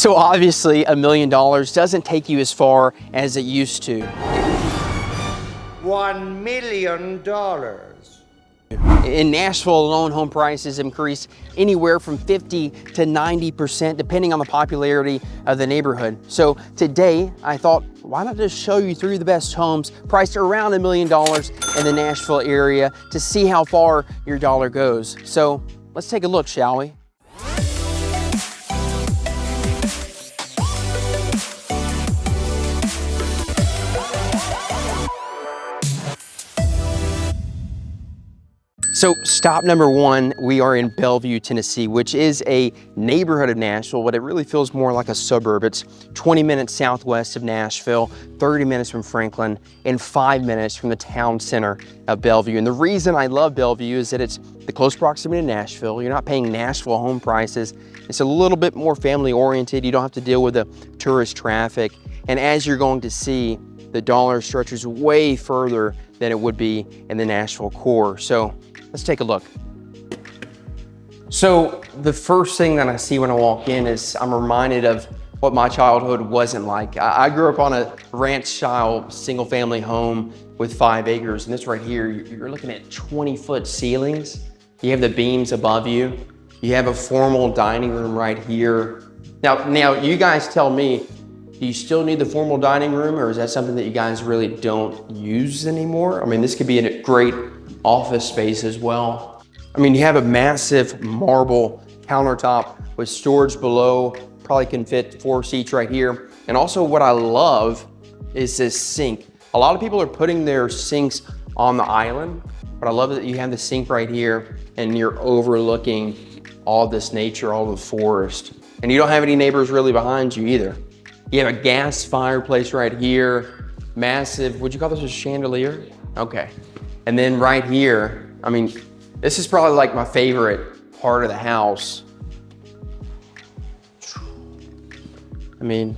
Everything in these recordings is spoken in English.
So obviously $1 million doesn't take you as far as it used to. $1 million. In Nashville alone, home prices increase anywhere from 50 to 90% depending on the popularity of the neighborhood. So today I thought, why not just show you 3 of the best homes priced around $1 million in the Nashville area to see how far your dollar goes. So let's take a look, shall we? So stop number 1, we are in Bellevue, Tennessee, which is a neighborhood of Nashville, but it really feels more like a suburb. It's 20 minutes southwest of Nashville, 30 minutes from Franklin, and 5 minutes from the town center of Bellevue. And the reason I love Bellevue is that it's the close proximity to Nashville. You're not paying Nashville home prices. It's a little bit more family oriented. You don't have to deal with the tourist traffic. And as you're going to see, the dollar stretches way further than it would be in the Nashville core. So let's take a look. So the first thing that I see when I walk in is I'm reminded of what my childhood wasn't like. I grew up on a ranch-style single-family home with 5 acres, and this right here, you're looking at 20-foot ceilings. You have the beams above you. You have a formal dining room right here. Now you guys tell me, do you still need the formal dining room, or is that something that you guys really don't use anymore? I mean, this could be a great office space as well. I mean, you have a massive marble countertop with storage below, probably can fit 4 seats right here. And also what I love is this sink. A lot of people are putting their sinks on the island, but I love that you have the sink right here and you're overlooking all this nature, all the forest. And you don't have any neighbors really behind you either. You have a gas fireplace right here, massive, would you call this a chandelier? Okay. And then right here, I mean, this is probably like my favorite part of the house. I mean,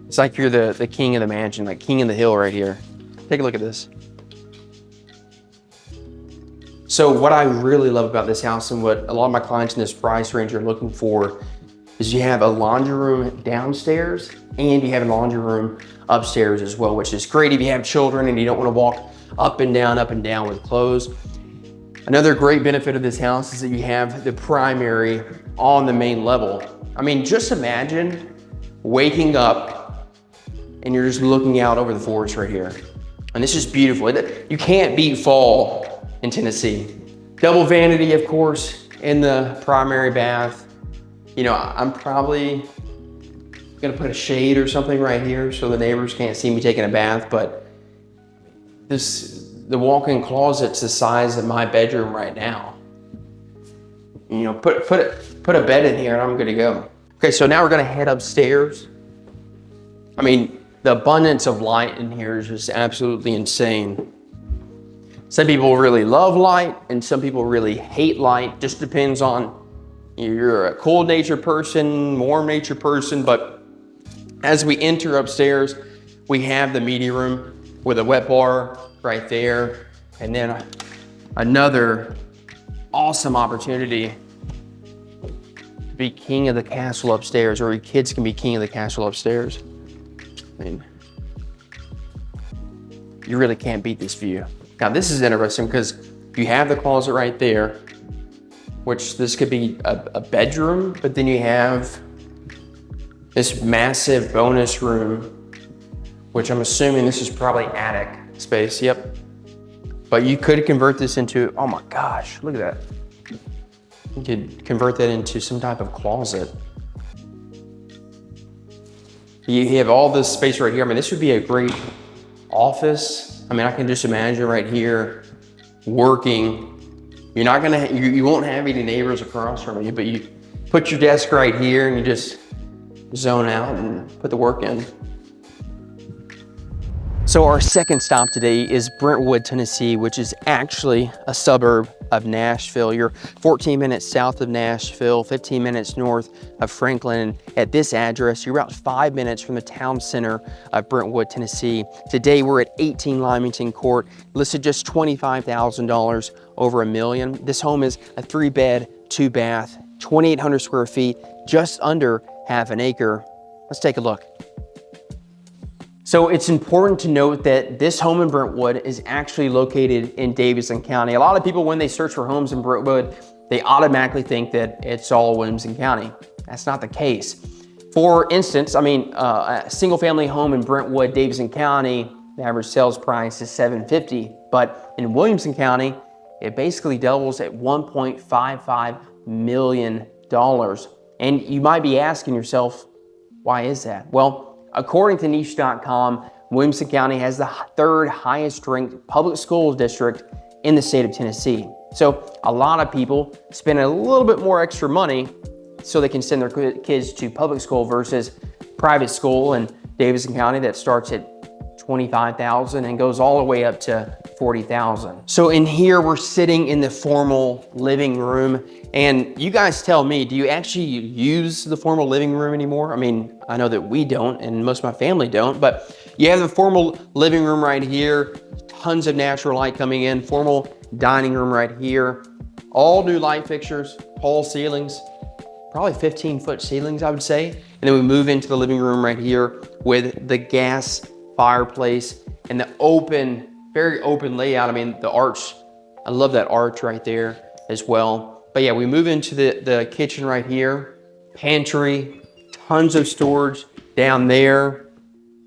it's like you're the king of the mansion, like king of the hill right here. Take a look at this. So what I really love about this house and what a lot of my clients in this price range are looking for is you have a laundry room downstairs and you have a laundry room upstairs as well, which is great if you have children and you don't want to walk up and down with clothes. Another great benefit of this house is that you have the primary on the main level. I mean, just imagine waking up and you're just looking out over the forest right here. And this is beautiful. You can't beat fall in Tennessee. Double vanity, of course, in the primary bath. You know, I'm probably gonna put a shade or something right here so the neighbors can't see me taking a bath, but the walk-in closet's the size of my bedroom right now. You know, put a bed in here and I'm good to go. Okay, so now we're gonna head upstairs. I mean, the abundance of light in here is just absolutely insane. Some people really love light and some people really hate light. Just depends on you're a cold nature person, warm nature person, but as we enter upstairs, we have the media room with a wet bar right there. And then another awesome opportunity to be king of the castle upstairs, or your kids can be king of the castle upstairs. I mean, you really can't beat this view. Now this is interesting because you have the closet right there, which this could be a bedroom, but then you have this massive bonus room, which I'm assuming this is probably attic space, yep. But you could convert this into, oh my gosh, look at that. You could convert that into some type of closet. You have all this space right here. I mean, this would be a great office. I mean, I can just imagine right here working. You're not gonna, you won't have any neighbors across from you, but you put your desk right here and you just zone out and put the work in. So our second stop today is Brentwood, Tennessee, which is actually a suburb of Nashville. You're 14 minutes south of Nashville, 15 minutes north of Franklin. At this address, you're about 5 minutes from the town center of Brentwood, Tennessee. Today, we're at 18 Lymington Court, listed just $25,000 over $1 million. This home is a 3-bed, 2 bath, 2,800 square feet, just under half an acre. Let's take a look. So it's important to note that this home in Brentwood is actually located in Davidson County. A lot of people, when they search for homes in Brentwood, they automatically think that it's all Williamson County. That's not the case. For instance, a single family home in Brentwood, Davidson County, the average sales price is $750, but in Williamson County, it basically doubles at $1.55 million. And you might be asking yourself, why is that? Well, according to niche.com, Williamson County has the 3rd highest ranked public school district in the state of Tennessee. So a lot of people spend a little bit more extra money so they can send their kids to public school versus private school in Davidson County that starts at $25,000 and goes all the way up to $40,000. So in here, we're sitting in the formal living room. And you guys tell me, do you actually use the formal living room anymore? I mean, I know that we don't, and most of my family don't, but you have the formal living room right here, tons of natural light coming in, formal dining room right here, all new light fixtures, tall ceilings, probably 15-foot ceilings, I would say. And then we move into the living room right here with the gas fireplace and the open, very open layout. I mean, the arch, I love that arch right there as well. But yeah, we move into the kitchen right here, pantry, tons of storage down there,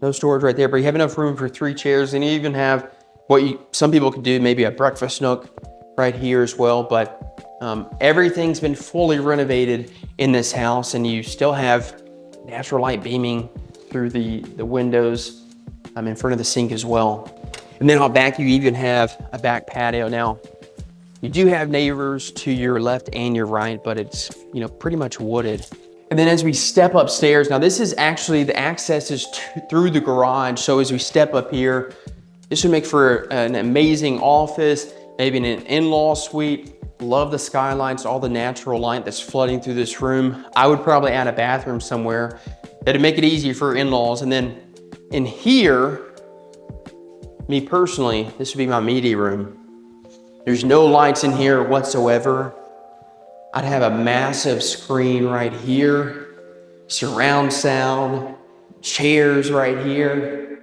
no storage right there, but you have enough room for 3 chairs, and you even have some people could do, maybe a breakfast nook right here as well. But everything's been fully renovated in this house, and you still have natural light beaming through the windows in front of the sink as well. And then out back, you even have a back patio. Now, you do have neighbors to your left and your right, but it's pretty much wooded. And then as we step upstairs, now this is actually, the access is through the garage. So as we step up here, this would make for an amazing office, maybe an in-law suite. Love the skylights, all the natural light that's flooding through this room. I would probably add a bathroom somewhere that'd make it easy for in-laws. And then in here, me personally, this would be my media room. There's no lights in here whatsoever. I'd have a massive screen right here, surround sound, chairs right here.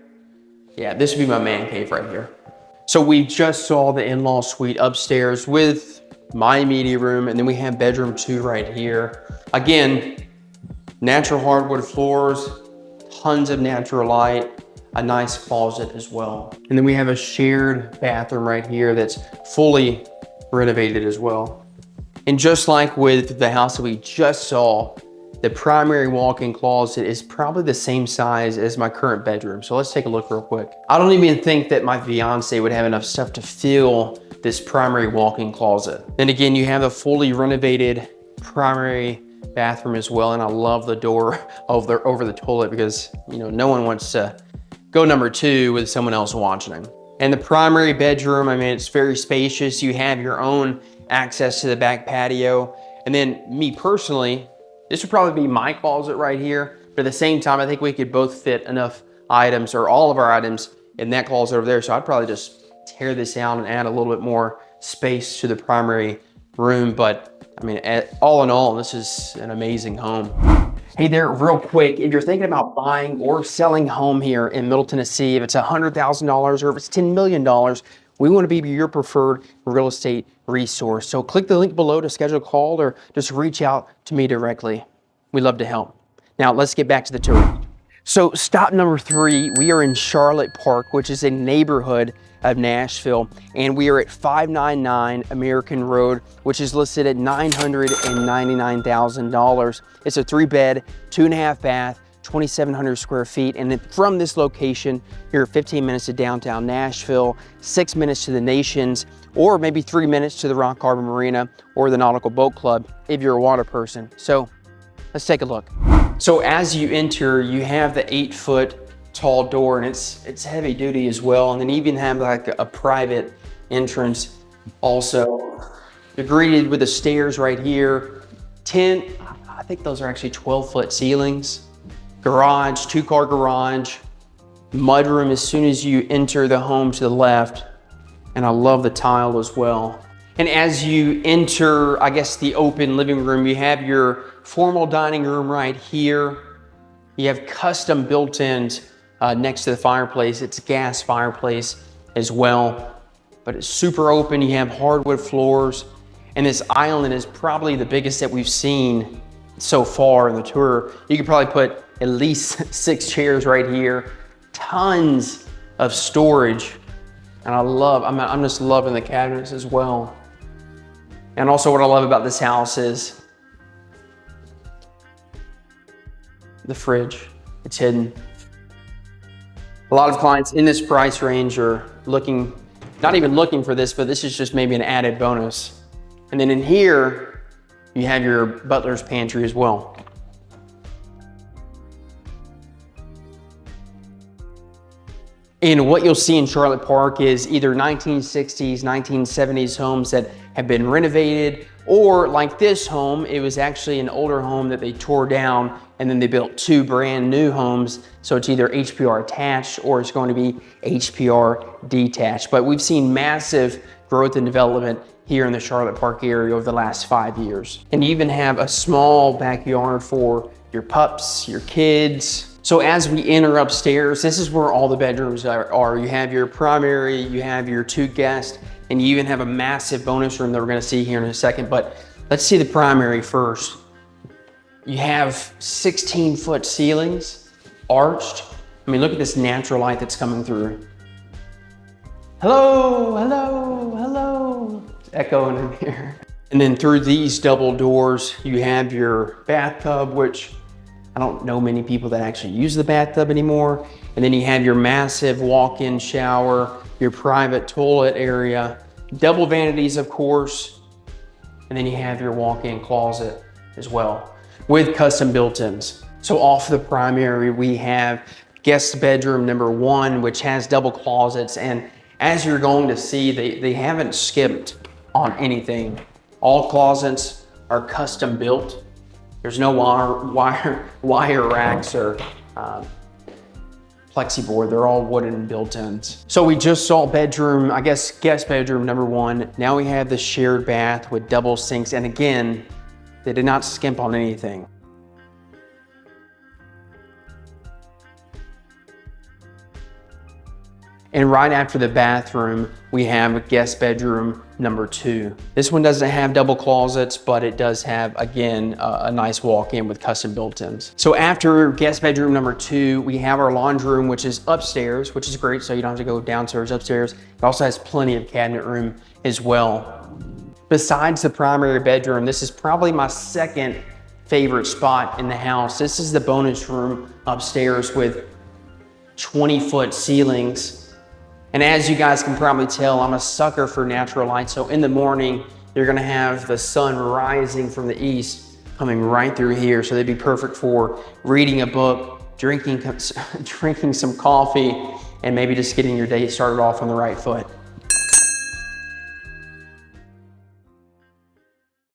Yeah, this would be my man cave right here. So we just saw the in-law suite upstairs with my media room, and then we have bedroom 2 right here. Again, natural hardwood floors, tons of natural light, a nice closet as well. And then we have a shared bathroom right here that's fully renovated as well. And just like with the house that we just saw, the primary walk-in closet is probably the same size as my current bedroom. So let's take a look real quick. I don't even think that my fiance would have enough stuff to fill this primary walk-in closet. Then again, you have a fully renovated primary bathroom as well. And I love the door over the toilet because no one wants to go number 2 with someone else watching them. And the primary bedroom, it's very spacious. You have your own access to the back patio. And then me personally, this would probably be my closet right here. But at the same time, I think we could both fit enough items, or all of our items, in that closet over there. So I'd probably just tear this out and add a little bit more space to the primary room. But all in all, this is an amazing home. Hey there, real quick, if you're thinking about buying or selling home here in Middle Tennessee, if it's $100,000 or if it's $10 million, we want to be your preferred real estate resource. So click the link below to schedule a call or just reach out to me directly. We'd love to help. Now let's get back to the tour. So stop number 3, we are in Charlotte Park, which is a neighborhood of Nashville, and we are at 599 American Road, which is listed at $999,000. It's a 3-bed, 2.5 bath, 2,700 square feet. And then from this location, you're 15 minutes to downtown Nashville, 6 minutes to the Nations, or maybe 3 minutes to the Rock Harbor Marina or the Nautical Boat Club if you're a water person. So let's take a look. So as you enter, you have the 8-foot tall door, and it's heavy duty as well. And then even have like a private entrance also. You're greeted with the stairs right here. I think those are actually 12-foot ceilings. Garage, 2-car garage. Mudroom as soon as you enter the home to the left. And I love the tile as well. And as you enter, I guess, the open living room, you have your formal dining room right here. You have custom built-ins next to the fireplace. It's a gas fireplace as well, but it's super open. You have hardwood floors, and this island is probably the biggest that we've seen so far in the tour. You could probably put at least 6 chairs right here. Tons of storage, and I'm just loving the cabinets as well. And also what I love about this house is the fridge. It's hidden. A lot of clients in this price range are looking, not even looking for this, but this is just maybe an added bonus. And then in here, you have your butler's pantry as well. And what you'll see in Charlotte Park is either 1960s, 1970s homes that have been renovated, or like this home, it was actually an older home that they tore down and then they built 2 brand new homes. So it's either HPR attached or it's going to be HPR detached. But we've seen massive growth and development here in the Charlotte Park area over the last 5 years. And you even have a small backyard for your pups, your kids. So as we enter upstairs, this is where all the bedrooms are. You have your primary, you have your 2 guests, and you even have a massive bonus room that we're gonna see here in a second. But let's see the primary first. You have 16-foot ceilings, arched. I mean, look at this natural light that's coming through. Hello, hello, hello. It's echoing in here. And then through these double doors, you have your bathtub, which I don't know many people that actually use the bathtub anymore. And then you have your massive walk-in shower, your private toilet area, double vanities, of course. And then you have your walk-in closet as well with custom built-ins. So off the primary, we have guest bedroom number 1, which has double closets. And as you're going to see, they haven't skimped on anything. All closets are custom built. There's no wire racks or plexi board. They're all wooden built-ins. So we just saw bedroom, I guess, guest bedroom number 1. Now we have the shared bath with double sinks. And again, they did not skimp on anything. And right after the bathroom, we have guest bedroom number 2. This one doesn't have double closets, but it does have, again, a nice walk-in with custom built-ins. So after guest bedroom number 2, we have our laundry room, which is upstairs, which is great, so you don't have to go downstairs, upstairs. It also has plenty of cabinet room as well. Besides the primary bedroom, this is probably my second favorite spot in the house. This is the bonus room upstairs with 20-foot ceilings. And as you guys can probably tell, I'm a sucker for natural light. So in the morning, you're gonna have the sun rising from the east, coming right through here. So they'd be perfect for reading a book, drinking some coffee, and maybe just getting your day started off on the right foot.